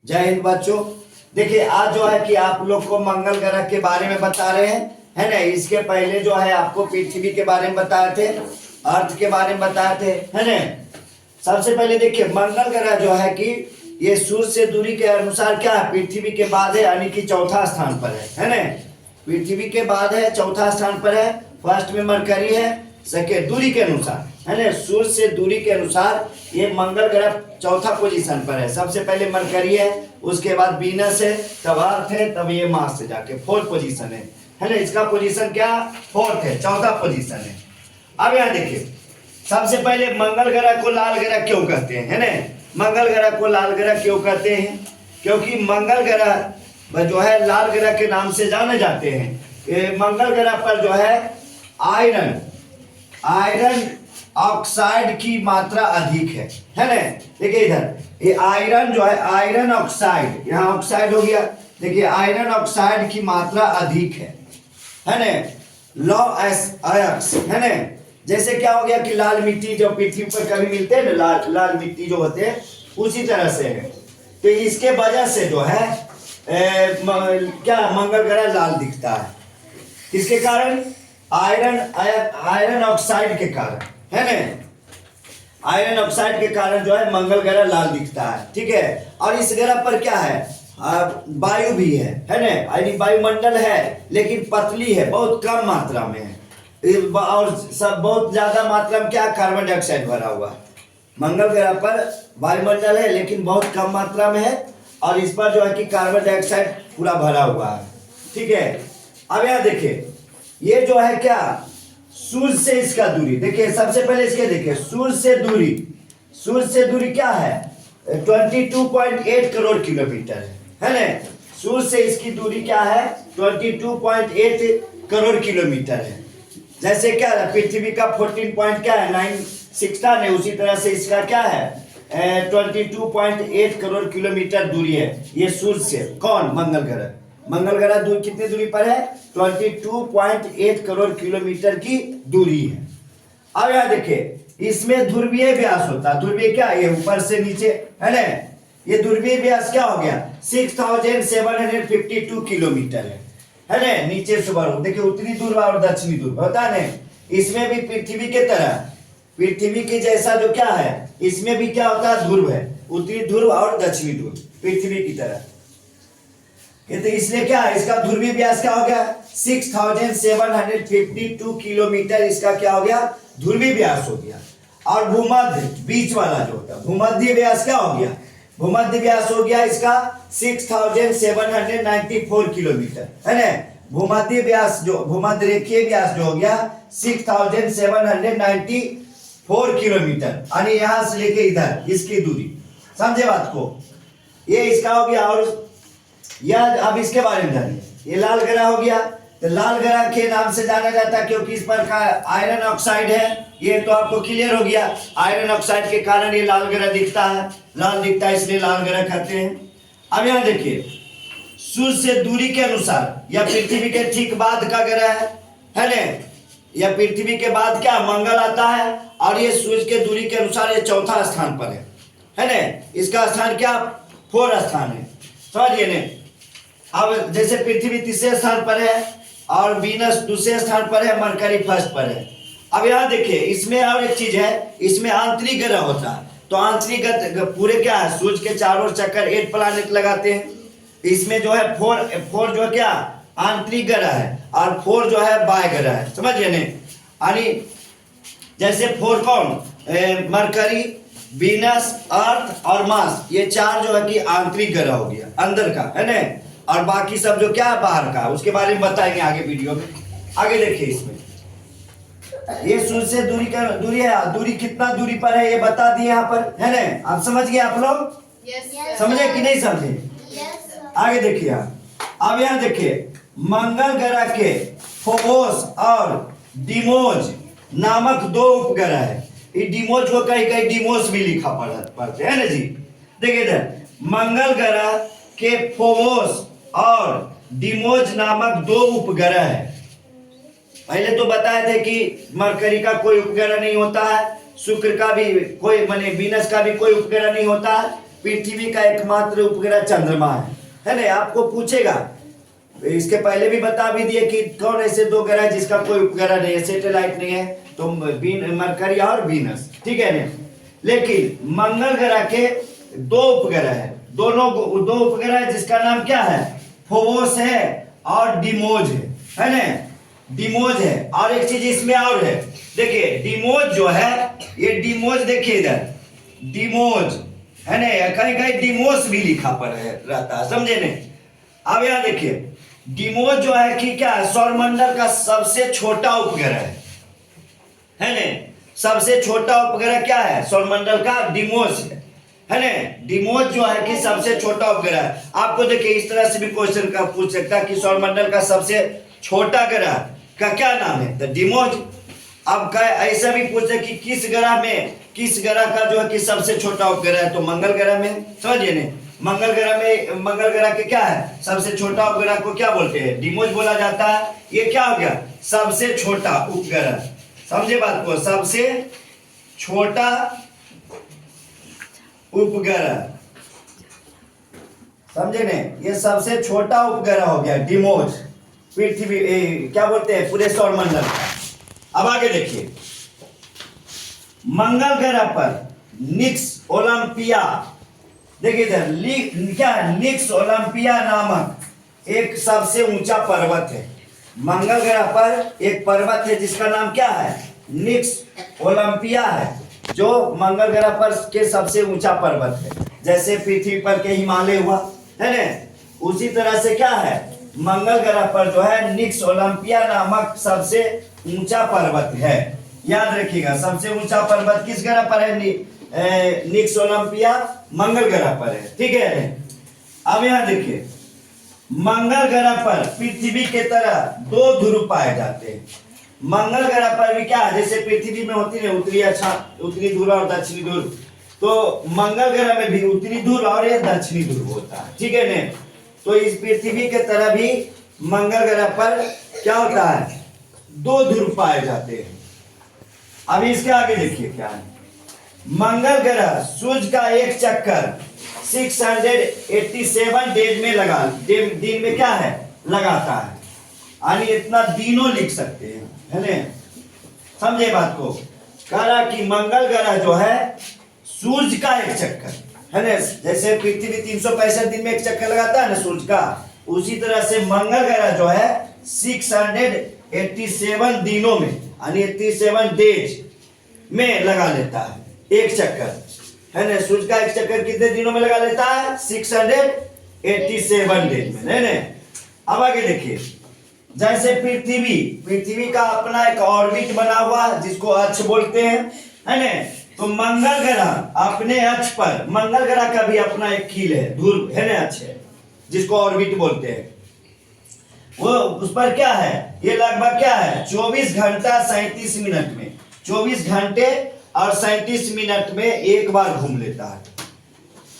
जय हिंद बच्चों। देखिए आज जो है कि आप लोग को मंगल ग्रह के बारे में बता रहे हैं, है ना। इसके पहले जो है आपको पृथ्वी के बारे में बताए थे, अर्थ के बारे में बताए थे, है ना। सबसे पहले देखिए मंगल ग्रह जो है कि ये सूर्य से दूरी के अनुसार क्या है, पृथ्वी के बाद है, यानी कि चौथा स्थान पर है ना। पृथ्वी के बाद है, चौथा स्थान पर है। फर्स्ट में मरकरी है, सेकेंड दूरी के अनुसार, है ना। सूर्य से दूरी के अनुसार ये मंगल ग्रह चौथा पोजीशन पर है। सबसे पहले मरकरी है, उसके बाद वीनस है, तब अर्थ है, तब ये मार्स से जाके फोर्थ पोजीशन है ना। इसका पोजीशन क्या फोर्थ है, चौथा पोजीशन है। अब यहाँ देखिए सबसे पहले मंगल ग्रह को लाल ग्रह क्यों कहते हैं, है ना। मंगल ग्रह को लाल ग्रह क्यों कहते हैं, क्योंकि मंगल ग्रह जो है लाल ग्रह के नाम से जाने जाते हैं। मंगल ग्रह पर जो है आयरन ऑक्साइड की मात्रा अधिक है ना। देखिए इधर ये आयरन जो है, आयरन ऑक्साइड, यहाँ ऑक्साइड हो गया। देखिए आयरन ऑक्साइड की मात्रा अधिक है ना। लॉ अयस्क है ना। जैसे क्या हो गया कि लाल मिट्टी जो पृथ्वी पर कभी मिलते हैं ना, लाल मिट्टी जो होते हैं उसी तरह से है। तो इसके वजह से जो है क्या मंगल ग्रह लाल दिखता है। किसके कारण, आयरन ऑक्साइड के कारण, है ना। आयरन ऑक्साइड के कारण जो है मंगल ग्रह लाल दिखता है, ठीक है। और इस ग्रह पर क्या है, वायु भी है ना। यानी वायुमंडल है लेकिन पतली है, बहुत कम मात्रा में है। और सब बहुत ज्यादा मात्रा में क्या, कार्बन डाइऑक्साइड भरा हुआ है। मंगल ग्रह पर वायुमंडल है लेकिन बहुत कम मात्रा में है, और इस पर जो है कि कार्बन डाइऑक्साइड पूरा भरा हुआ है, ठीक है। अब यहाँ देखिए ये जो है क्या, सूर्य से इसका दूरी देखिए। सबसे पहले इसके देखिए सूर्य से दूरी क्या है, 22.8 करोड़ किलोमीटर है ना। सूर्य से इसकी दूरी क्या है, 22.8 करोड़ किलोमीटर है। जैसे क्या है पृथ्वी का 14 पॉइंट क्या है 969 है, उसी तरह से इसका क्या है 22.8 करोड़ किलोमीटर दूरी है ये सूर्य से। कौन, मंगल ग्रह। मंगल ग्रह कितनी दूरी पर है, 22.8 करोड़ किलोमीटर की दूरी है। अब यहाँ देखिए इसमें ध्रुवीय व्यास होता है। ध्रुवीय क्या, ये ऊपर से नीचे, है ना। ये ध्रुवीय व्यास क्या हो गया, 6752 किलोमीटर है ना। नीचे से ऊपर देखिए उत्तरी ध्रुव और दक्षिणी ध्रुव होता है ना। इसमें भी पृथ्वी के तरह, पृथ्वी के जैसा जो क्या है, इसमें भी क्या होता है, ध्रुव है, उत्तरी ध्रुव और दक्षिणी ध्रुव पृथ्वी की तरह। ये तो इसलिए क्या है, इसका ध्रुवीय व्यास क्या हो गया 6752 किलोमीटर, इसका क्या हो गया, ध्रुवीय व्यास हो गया। और भूमध्य बीच वाला जो होता है, भूमध्य व्यास क्या हो गया, भूमध्य व्यास हो गया इसका 6794 किलोमीटर, है ना। भूमध्य व्यास जो, भूमध्य रेखीय व्यास जो हो गया 6794 किलोमीटर। और यहां से लेके इधर इसकी दूरी, समझे बात को। ये इसका हो गया। और यह अब इसके बारे में जानिए, ये लाल ग्रह हो गया। तो लाल ग्रह के नाम से जाना जाता है क्योंकि इस पर का आयरन ऑक्साइड है। ये तो आपको क्लियर हो गया, आयरन ऑक्साइड के कारण ये लाल ग्रह दिखता है, लाल दिखता है, इसलिए लाल ग्रह कहते हैं। अब यहाँ देखिए सूर्य से दूरी के अनुसार यह पृथ्वी के ठीक बाद का ग्रह है ना। यह पृथ्वी के बाद क्या मंगल आता है, और ये सूर्य के दूरी के अनुसार ये चौथा स्थान पर है ना। इसका स्थान क्या, फोर्थ स्थान है, समझिए ना। अब जैसे पृथ्वी तीसरे स्थान पर है और वीनस दूसरे स्थान पर है, मरकरी फर्स्ट पर है। अब यहाँ देखिए इसमें और एक चीज है, इसमें आंतरिक ग्रह होता है। तो आंतरिक पूरे क्या है, सूर्य के चारों चक्कर 8 प्लैनेट लगाते हैं। इसमें जो है फोर जो है क्या आंतरिक ग्रह है, और 4 जो है बाह्य ग्रह है, समझिए ना। यानी जैसे 4 कौन, मरकरी, वीनस, अर्थ और मार्स, ये 4 जो है कि आंतरिक ग्रह हो गया, अंदर का, है ना। और बाकी सब जो क्या है बाहर का, उसके बारे में बताएंगे आगे वीडियो में। आगे देखिए इसमें ये सूर्य से दूरी है, दूरी कितना दूरी पर है ये बता दिए यहाँ पर, है ना। आप समझ गए आप लोग, समझे कि नहीं समझे। आगे देखिए अब यहाँ देखिए मंगल ग्रह के फोबोस और डीमोज नामक 2 उपग्रह है। ये डीमोज को कहीं कहीं डीमोस भी लिखा पड़ते है ना जी। देखिए इधर मंगल ग्रह के फोबोस और डीमोज नामक 2 उपग्रह है। पहले तो बताए थे कि मरकरी का कोई उपग्रह नहीं होता है, शुक्र का भी कोई, माने वीनस का भी कोई उपग्रह नहीं होता है, पृथ्वी का एकमात्र उपग्रह चंद्रमा है ना। आपको पूछेगा, इसके पहले भी बता भी दिए कि कौन ऐसे दो ग्रह है जिसका कोई उपग्रह नहीं है, सैटेलाइट नहीं है, तो मरकरी और वीनस, ठीक है ना। लेकिन मंगल ग्रह के दो उपग्रह है, दोनों दो उपग्रह है जिसका नाम क्या है, फोबोस है और डिमोज है ना, डिमोज है। और एक चीज इसमें और है, देखिए डिमोज जो है, ये डिमोज देखिए इधर डिमोज है ना, कहीं कहीं डिमोस भी लिखा पर रहता है, समझे नहीं। अब यहाँ देखिए डिमोज जो है कि क्या है, सौरमंडल का सबसे छोटा उपग्रह है ना, सबसे छोटा उपग्रह क्या है, सौरमंडल का डिमोस है ना। डिमोज जो है कि सबसे छोटा उपग्रह है। आपको देखिए इस तरह से भी क्वेश्चन का पूछ सकता है कि सौरमंडल का सबसे छोटा ग्रह का क्या नाम है, तो डिमोज। अब ऐसा भी पूछे कि किस ग्रह का जो है कि सबसे छोटा उपग्रह है, तो मंगल ग्रह में, समझिए नहीं। मंगल ग्रह के क्या है, सबसे छोटा उपग्रह को क्या बोलते हैं, डिमोज बोला जाता है। ये क्या हो गया, सबसे छोटा उपग्रह, समझे बात को, सबसे छोटा उपग्रह, समझे नहीं, ये सबसे छोटा उपग्रह हो गया डिमोज, पृथ्वी क्या बोलते हैं पूरे सौरमंडल का। अब आगे देखिए, मंगल ग्रह पर निक्स ओलंपिया, देखिए इधर क्या है, निक्स ओलंपिया नामक एक सबसे ऊंचा पर्वत है। मंगल ग्रह पर एक पर्वत है जिसका नाम क्या है, निक्स ओलंपिया है, जो मंगल ग्रह पर के सबसे ऊंचा पर्वत है। जैसे पृथ्वी पर के हिमालय हुआ है ना, उसी तरह से क्या है, मंगल ग्रह पर जो है निक्स ओलंपिया नामक सबसे ऊंचा पर्वत है। याद रखिएगा, सबसे ऊंचा पर्वत किस ग्रह पर है, निक्स ओलंपिया मंगल ग्रह पर है, ठीक है। अब यहां देखिए, मंगल ग्रह पर पृथ्वी के तरह दो ध्रुव पाए जाते हैं। मंगल ग्रह पर भी क्या है, जैसे पृथ्वी में होती है उत्तरी ध्रुव और दक्षिणी ध्रुव, तो मंगल ग्रह में भी उत्तरी ध्रुव और ये दक्षिणी ध्रुव होता है, ठीक है ना। तो इस पृथ्वी के तरह भी मंगल ग्रह पर क्या होता है, दो ध्रुव पाए जाते हैं। अभी इसके आगे देखिए क्या है, मंगल ग्रह सूर्य का एक चक्कर 687 डेज में दिन में क्या है, लगाता है। यानी इतना दिनों लिख सकते हैं, है ना, समझे बात को। कह रहा कि मंगल ग्रह जो है सूर्य का एक चक्कर है ना, जैसे पृथ्वी 365 दिन में एक चक्कर लगाता है ना सूर्य का, उसी तरह से मंगल ग्रह जो है 687 दिनों में, यानी 87 डेज में लगा लेता है एक चक्कर, है ना। सूर्य का एक चक्कर कितने दिनों में लगा लेता है, 687 डेज में, है ना। अब आगे देखिए, जैसे पृथ्वी का अपना एक ऑर्बिट बना हुआ जिसको अक्ष बोलते हैं, है ना। तो मंगल ग्रह अपने अक्ष पर, मंगल ग्रह का भी अपना एक कील है, ध्रुव है ना, अक्ष है, जिसको ऑर्बिट बोलते हैं। वो उस पर क्या है, ये लगभग क्या है, 24 घंटा 37 मिनट में, 24 घंटे और 37 मिनट में एक बार घूम लेता है,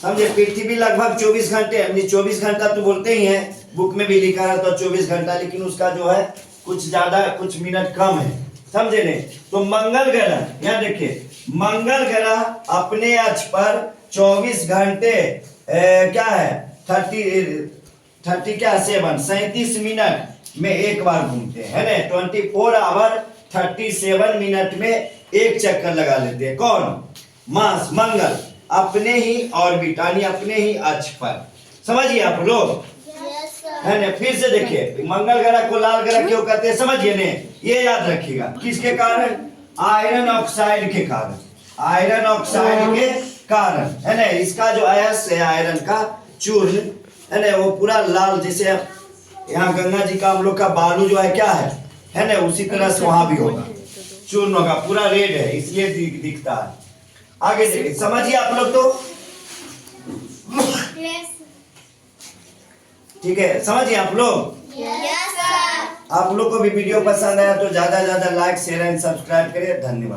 समझे। पृथ्वी लगभग 24 घंटे, 24 घंटा तो बोलते ही हैं, बुक में भी लिखा है तो 24 घंटा, लेकिन उसका जो है कुछ ज्यादा कुछ मिनट कम है, समझे नहीं। तो मंगल ग्रह, यहाँ देखिए, मंगल ग्रह अपने अक्ष पर 24 घंटे क्या है 37 मिनट में एक बार घूमते हैं, है ना। 24 आवर 37 मिनट में एक चक्कर लगा लेते हैं। कौन, मार्स, मंगल अपने ही ऑर्बिट यानी अपने ही अक्ष पर, समझिए आप लोग, है ना। फिर से देखिए, मंगल ग्रह को लाल ग्रह क्यों कहते हैं, समझिए ने, ये याद रखिएगा, किसके कारण, आयरन ऑक्साइड के कारण, आयरन ऑक्साइड के कारण, है ना। इसका जो अयस्क है आयरन का चूर्ण, है ना, वो पूरा लाल, जैसे यहाँ गंगा जी का हम लोग का बालू जो है क्या है ना, उसी तरह से वहां भी होगा, चूर्ण होगा, पूरा रेड है, इसलिए दिखता है। आगे देखिए, समझिए आप लोग, तो ठीक है, समझिए आप लोग। आप लोग को भी वीडियो पसंद आया तो ज्यादा लाइक शेयर एंड सब्सक्राइब करिए। धन्यवाद।